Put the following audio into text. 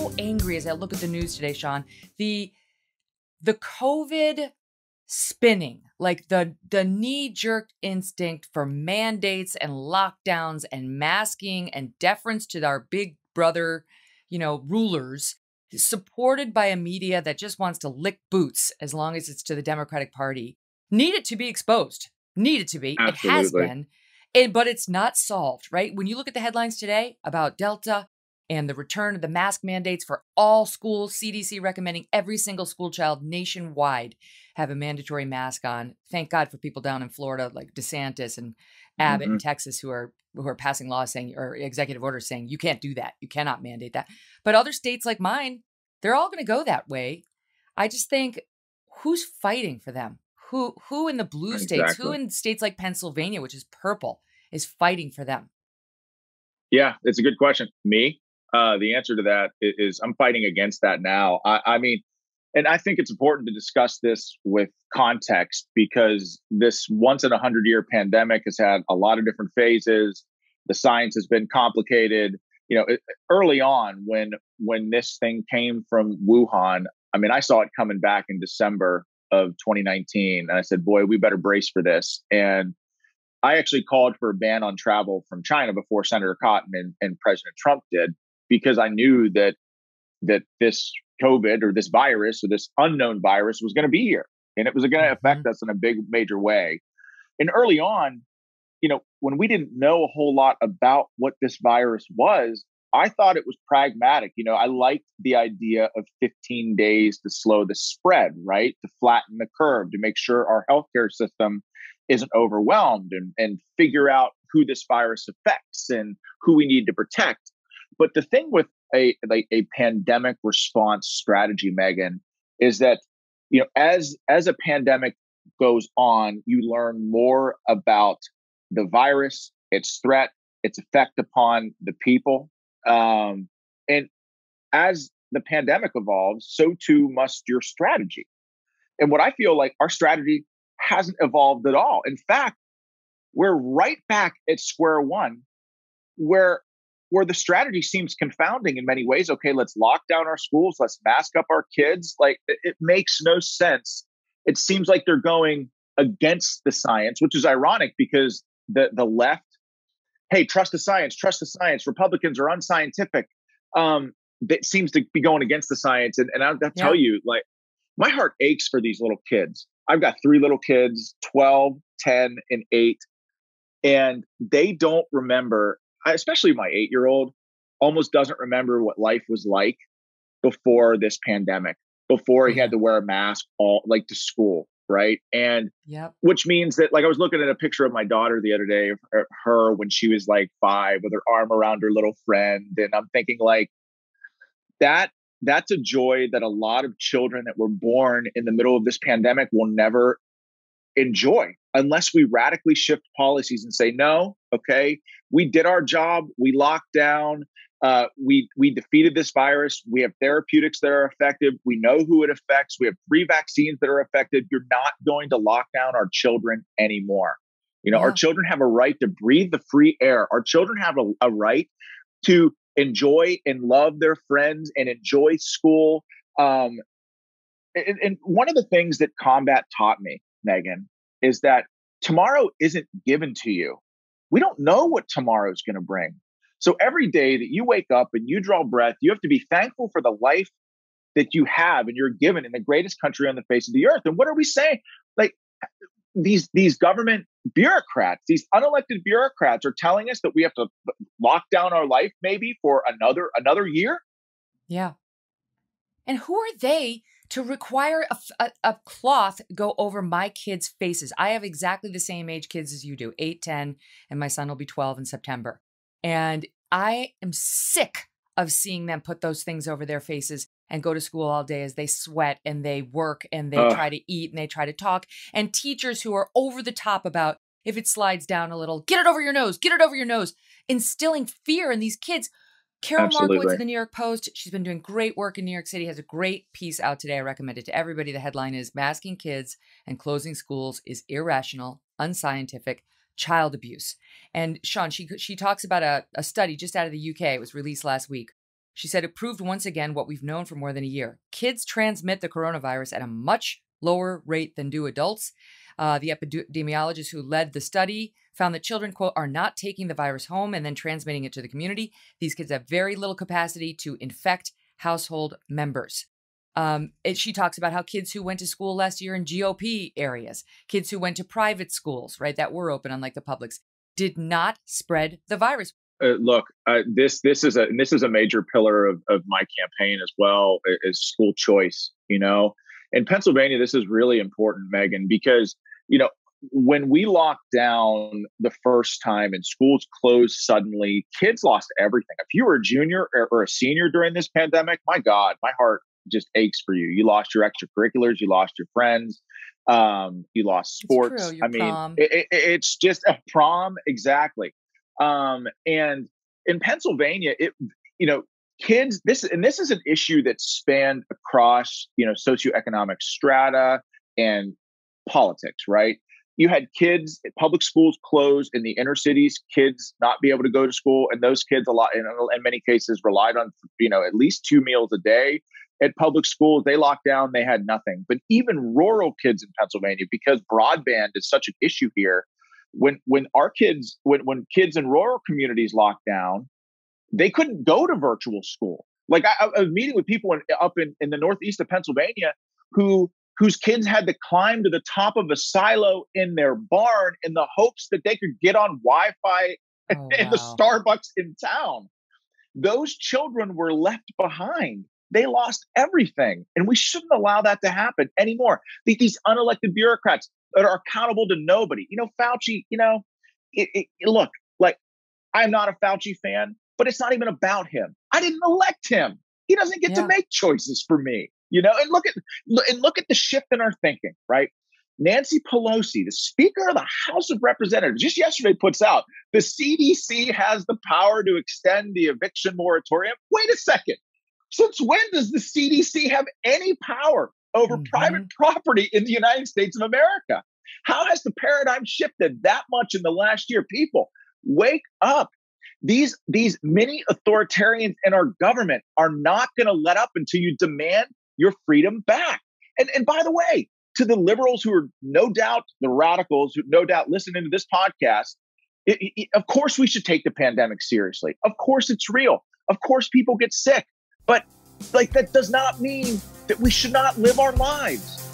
so angry as I look at the news today, Sean. The COVID spinning, like the knee-jerk instinct for mandates and lockdowns and masking and deference to our big brother, rulers, supported by a media that just wants to lick boots as long as it's to the Democratic Party, needed to be exposed. Needed to be. Absolutely. It has been. But it's not solved, right? When you look at the headlines today about Delta and the return of the mask mandates for all schools, CDC recommending every single school child nationwide have a mandatory mask on. Thank God for people down in Florida like DeSantis and Abbott in Texas who are passing laws saying, or executive orders saying, you can't do that. You cannot mandate that. But other states like mine, they're all going to go that way. I just think, who's fighting for them? Who in the blue states, who in states like Pennsylvania, which is purple, is fighting for them? Yeah, it's a good question. Me, the answer to that is I'm fighting against that now. I mean, and I think it's important to discuss this with context because this once in 100-year pandemic has had a lot of different phases. The science has been complicated. Early on when this thing came from Wuhan, I mean, I saw it coming back in December of 2019. And I said, boy, we better brace for this. And I actually called for a ban on travel from China before Senator Cotton and President Trump did, because I knew that this COVID or this virus or this unknown virus was going to be here and it was going to affect us in a big, major way. And early on, when we didn't know a whole lot about what this virus was, I thought it was pragmatic. I liked the idea of 15 days to slow the spread, right? To flatten the curve, to make sure our healthcare system isn't overwhelmed and figure out who this virus affects and who we need to protect. But the thing with a pandemic response strategy, Megyn, is that, as a pandemic goes on, you learn more about the virus, its threat, its effect upon the people. And as the pandemic evolves, so too must your strategy. And what I feel like our strategy hasn't evolved at all. In fact, we're right back at square one where the strategy seems confounding in many ways. Okay, let's lock down our schools. Let's mask up our kids. Like, it makes no sense. It seems like they're going against the science, which is ironic because the left, hey, trust the science, trust the science. Republicans are unscientific. That seems to be going against the science. And I'll tell you, like, my heart aches for these little kids. I've got 3 little kids, 12, 10, and 8. And they don't remember, especially my 8-year-old, almost doesn't remember what life was like before this pandemic, before he had to wear a mask to school. Right. And which means that, like, I was looking at a picture of my daughter the other day, of her when she was like 5 with her arm around her little friend. And I'm thinking, like, that's a joy that a lot of children that were born in the middle of this pandemic will never enjoy unless we radically shift policies and say, no, okay, we did our job. We locked down. We defeated this virus. We have therapeutics that are effective. We know who it affects. We have 3 vaccines that are effective. You're not going to lock down our children anymore. Our children have a right to breathe the free air. Our children have a right to enjoy and love their friends and enjoy school. And one of the things that combat taught me, Megyn, is that tomorrow isn't given to you. We don't know what tomorrow is going to bring. So every day that you wake up and you draw breath, you have to be thankful for the life that you have and you're given in the greatest country on the face of the earth. And what are we saying? Like, these government bureaucrats, these unelected bureaucrats are telling us that we have to lock down our life maybe for another year. Yeah. And who are they to require a cloth go over my kids' faces? I have exactly the same age kids as you do, 8, 10, and my son will be 12 in September. And I am sick of seeing them put those things over their faces and go to school all day as they sweat and they work and they try to eat and they try to talk. And teachers who are over the top about, if it slides down a little, get it over your nose, get it over your nose, instilling fear in these kids. Carol Markowitz of the New York Post, she's been doing great work in New York City, has a great piece out today. I recommend it to everybody. The headline is "Masking Kids and Closing Schools is Irrational, Unscientific, Child Abuse." And Sean, she talks about a study just out of the UK. It was released last week, She said it proved once again what we've known for more than a year. Kids transmit the coronavirus at a much lower rate than do adults. The epidemiologist who led the study found that children, quote, are not taking the virus home and then transmitting it to the community. These kids have very little capacity to infect household members. She talks about how kids who went to school last year in GOP areas, kids who went to private schools, right, that were open, unlike the publics, did not spread the virus. Look, this is a major pillar of my campaign as well, is school choice. In Pennsylvania, this is really important, Megyn, because when we locked down the first time and schools closed suddenly, kids lost everything. If you were a junior or a senior during this pandemic, my God, my heart just aches for you. You lost your extracurriculars, you lost your friends, you lost sports. It's true, prom. It's just a prom, exactly. And in Pennsylvania, kids, this is an issue that spanned across, socioeconomic strata and politics, right? You had kids, public schools closed in the inner cities, kids not be able to go to school. And those kids in many cases relied on, at least 2 meals a day at public schools. They locked down, they had nothing. But even rural kids in Pennsylvania, because broadband is such an issue here, when kids in rural communities locked down, they couldn't go to virtual school. Like I was meeting with people up in the northeast of Pennsylvania whose kids had to climb to the top of a silo in their barn in the hopes that they could get on Wi-Fi in the Starbucks in town. Those children were left behind. They lost everything. And we shouldn't allow that to happen anymore. These unelected bureaucrats that are accountable to nobody. Fauci, look, like, I'm not a Fauci fan, but it's not even about him. I didn't elect him. He doesn't get to make choices for me. And look at the shift in our thinking, right? Nancy Pelosi, the Speaker of the House of Representatives, just yesterday puts out the CDC has the power to extend the eviction moratorium. Wait a second. Since when does the CDC have any power over private property in the United States of America? How has the paradigm shifted that much in the last year? People, wake up. These mini authoritarians in our government are not going to let up until you demand your freedom back. And by the way, to the liberals who are no doubt the radicals who no doubt listening to this podcast, of course we should take the pandemic seriously. Of course it's real. Of course people get sick. But that does not mean that we should not live our lives.